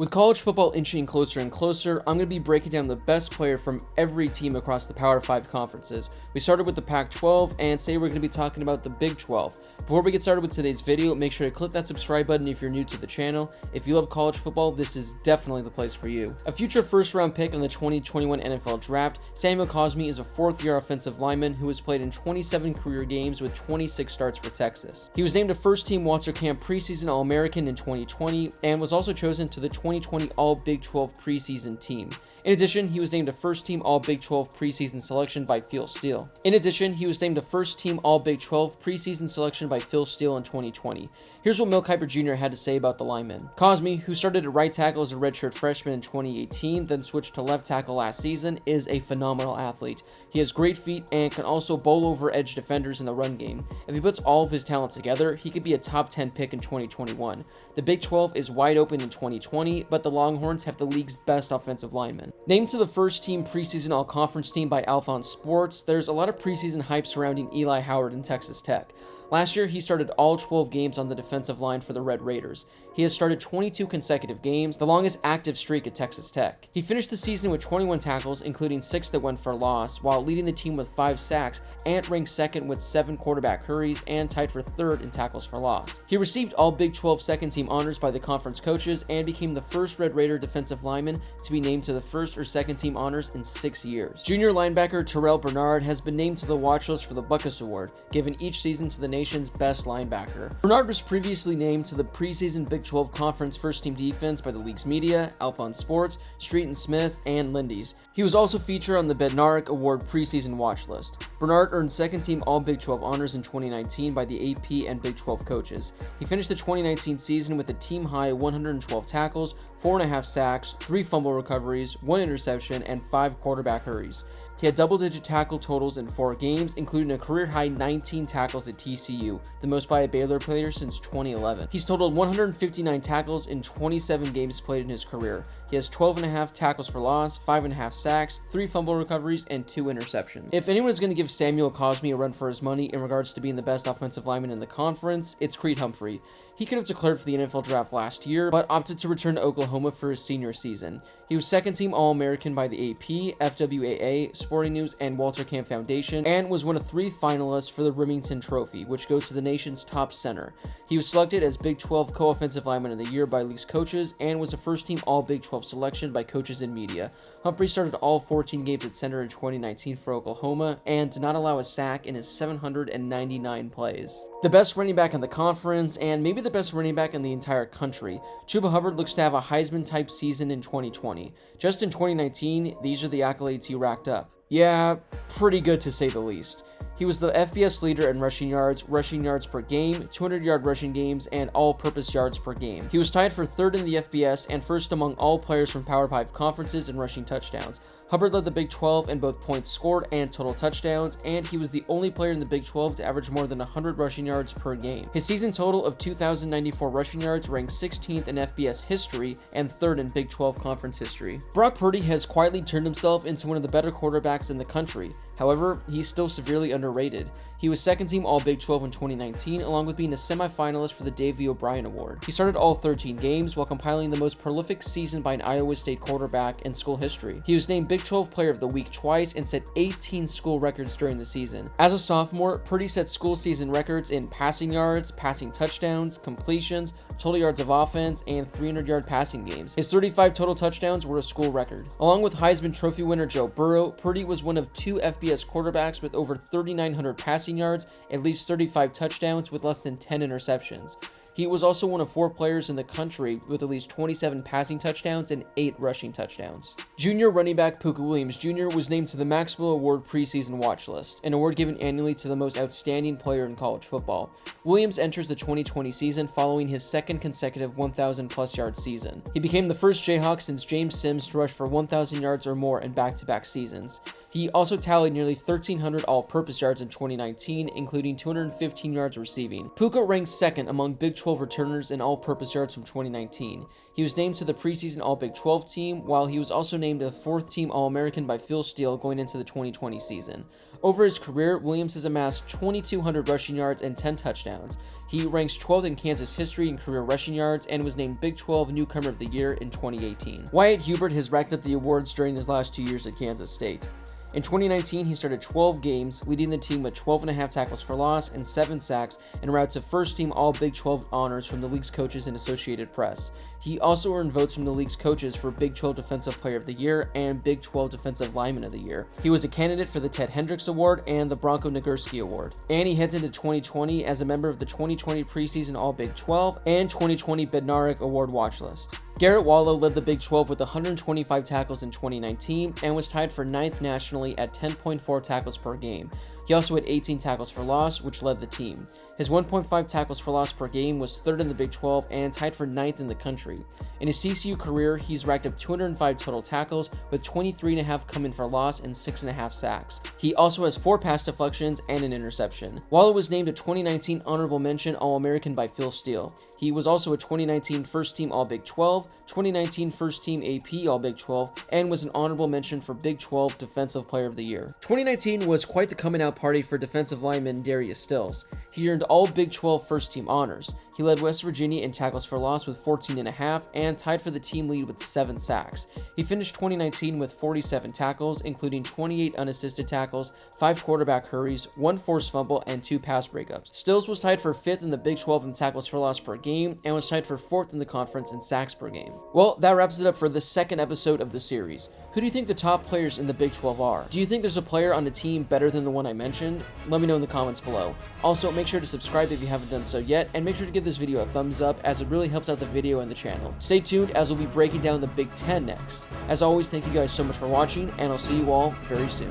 With college football inching closer and closer, I'm going to be breaking down the best player from every team across the Power 5 conferences. We started with the Pac-12, and today we're going to be talking about the Big 12. Before we get started with today's video, make sure to click that subscribe button if you're new to the channel. If you love college football, this is definitely the place for you. A future first-round pick in the 2021 NFL Draft, Samuel COSMI is a fourth-year offensive lineman who has played in 27 career games with 26 starts for Texas. He was named a first-team Walter Camp preseason All-American in 2020 and was also chosen to the 2020 All-Big 12 preseason team. In addition, he was named a first-team All-Big 12 preseason selection by Phil Steele. In 2020. Here's what Mel Kiper Jr. had to say about the lineman. COSMI, who started at right tackle as a redshirt freshman in 2018, then switched to left tackle last season, is a phenomenal athlete. He has great feet and can also bowl over edge defenders in the run game. If he puts all of his talent together, he could be a top 10 pick in 2021. The Big 12 is wide open in 2020, but the Longhorns have the league's best offensive linemen. Named to the first-team preseason all-conference team by Alphon Sports, there's a lot of preseason hype surrounding Eli Howard and Texas Tech. Last year, he started all 12 games on the defensive line for the Red Raiders. He has started 22 consecutive games, the longest active streak at Texas Tech. He finished the season with 21 tackles, including 6 that went for loss, while leading the team with 5 sacks and ranked second with 7 quarterback hurries and tied for third in tackles for loss. He received all Big 12 second-team honors by the conference coaches and became the first Red Raider defensive lineman to be named to the first or second-team honors in 6 years. Junior linebacker Terrell Bernard has been named to the watch list for the Butkus Award, given each season to the nation's best linebacker. Bernard was previously named to the preseason Big 12 Conference first-team defense by the league's media, Alphon Sports, Street and Smith, and Lindy's. He was also featured on the Bednarik Award preseason watch list. Bernard earned second-team All-Big 12 honors in 2019 by the AP and Big 12 coaches. He finished the 2019 season with a team-high 112 tackles, 4.5 sacks, 3 fumble recoveries, 1 interception, and 5 quarterback hurries. He had double-digit tackle totals in 4 games, including a career-high 19 tackles at TCU, the most by a Baylor player since 2011. He's totaled 159 tackles in 27 games played in his career. He has 12.5 tackles for loss, 5.5 sacks, 3 fumble recoveries, and 2 interceptions. If anyone is going to give Samuel COSMI a run for his money in regards to being the best offensive lineman in the conference, it's Humphrey. He could have declared for the NFL Draft last year, but opted to return to Oklahoma for his senior season. He was second-team All-American by the AP, FWAA, Sporting News, and Walter Camp Foundation, and was one of 3 finalists for the Remington Trophy, which goes to the nation's top center. He was selected as Big 12 Co-Offensive Lineman of the Year by league's coaches, and was a first-team All-Big 12 selection by coaches and media. Humphrey started all 14 games at center in 2019 for Oklahoma, and did not allow a sack in his 799 plays. The best running back in the conference, and maybe the best running back in the entire country, Chuba Hubbard looks to have a Heisman-type season in 2020. Just in 2019, these are the accolades he racked up. Yeah, pretty good to say the least. He was the FBS leader in rushing yards per game, 200-yard rushing games, and all-purpose yards per game. He was tied for third in the FBS and first among all players from Power 5 conferences in rushing touchdowns. Hubbard led the Big 12 in both points scored and total touchdowns, and he was the only player in the Big 12 to average more than 100 rushing yards per game. His season total of 2,094 rushing yards ranked 16th in FBS history and 3rd in Big 12 conference history. Brock Purdy has quietly turned himself into one of the better quarterbacks in the country. However, he's still severely underrated. He was second-team All-Big 12 in 2019, along with being a semifinalist for the Davey O'Brien Award. He started all 13 games while compiling the most prolific season by an Iowa State quarterback in school history. He was named Big 12 Player of the Week twice and set 18 school records during the season. As a sophomore, Purdy set school season records in passing yards, passing touchdowns, completions, total yards of offense, and 300-yard passing games. His 35 total touchdowns were a school record. Along with Heisman Trophy winner Joe Burrow, Purdy was one of 2 FBS quarterbacks with over 3,900 passing yards, at least 35 touchdowns, with less than 10 interceptions. He was also one of 4 players in the country with at least 27 passing touchdowns and 8 rushing touchdowns. Junior running back POOKA Williams Jr. was named to the Maxwell Award preseason watch list, an award given annually to the most outstanding player in college football. Williams enters the 2020 season following his second consecutive 1,000-plus yard season. He became the first Jayhawk since James Sims to rush for 1,000 yards or more in back-to-back seasons. He also tallied nearly 1,300 all-purpose yards in 2019, including 215 yards receiving. POOKA ranks second among Big 12 12 returners and all-purpose yards from 2019. He was named to the preseason All-Big 12 team, while he was also named a 4th-team All-American by Phil Steele going into the 2020 season. Over his career, Williams has amassed 2,200 rushing yards and 10 touchdowns. He ranks 12th in Kansas history in career rushing yards and was named Big 12 Newcomer of the Year in 2018. WYATT HUBERT has racked up the awards during his last 2 years at Kansas State. In 2019, he started 12 games, leading the team with 12.5 tackles for loss and 7 sacks, and routes to first-team All-Big 12 honors from the league's coaches and Associated Press. He also earned votes from the league's coaches for Big 12 Defensive Player of the Year and Big 12 Defensive Lineman of the Year. He was a candidate for the Ted Hendricks Award and the Bronco Nagurski Award. And he heads into 2020 as a member of the 2020 preseason All-Big 12 and 2020 Bednarik Award watch list. Garrett Wallow led the Big 12 with 125 tackles in 2019 and was tied for 9th nationally at 10.4 tackles per game. He also had 18 tackles for loss, which led the team. His 1.5 tackles for loss per game was 3rd in the Big 12 and tied for 9th in the country. In his TCU career, he's racked up 205 total tackles, with 23.5 coming for loss and 6.5 sacks. He also has 4 pass deflections and an interception. Wallow was named a 2019 Honorable Mention All-American by Phil Steele. He was also a 2019 First Team All-Big 12, 2019 First Team AP All-Big 12, and was an Honorable Mention for Big 12 Defensive Player of the Year. 2019 was quite the coming out party for defensive lineman Darius Stills. He earned all Big 12 First Team honors. He led West Virginia in tackles for loss with 14.5 and tied for the team lead with 7 sacks. He finished 2019 with 47 tackles, including 28 unassisted tackles, 5 quarterback hurries, 1 forced fumble, and 2 pass breakups. Stills was tied for 5th in the Big 12 in tackles for loss per game and was tied for 4th in the conference in sacks per game. Well, that wraps it up for the second episode of the series. Who do you think the top players in the Big 12 are? Do you think there's a player on the team better than the one I mentioned? Let me know in the comments below. Also, make sure to subscribe if you haven't done so yet, and make sure to give this video a thumbs up as it really helps out the video and the channel. Stay tuned as we'll be breaking down the Big 10 next. As always, thank you guys so much for watching, and I'll see you all very soon.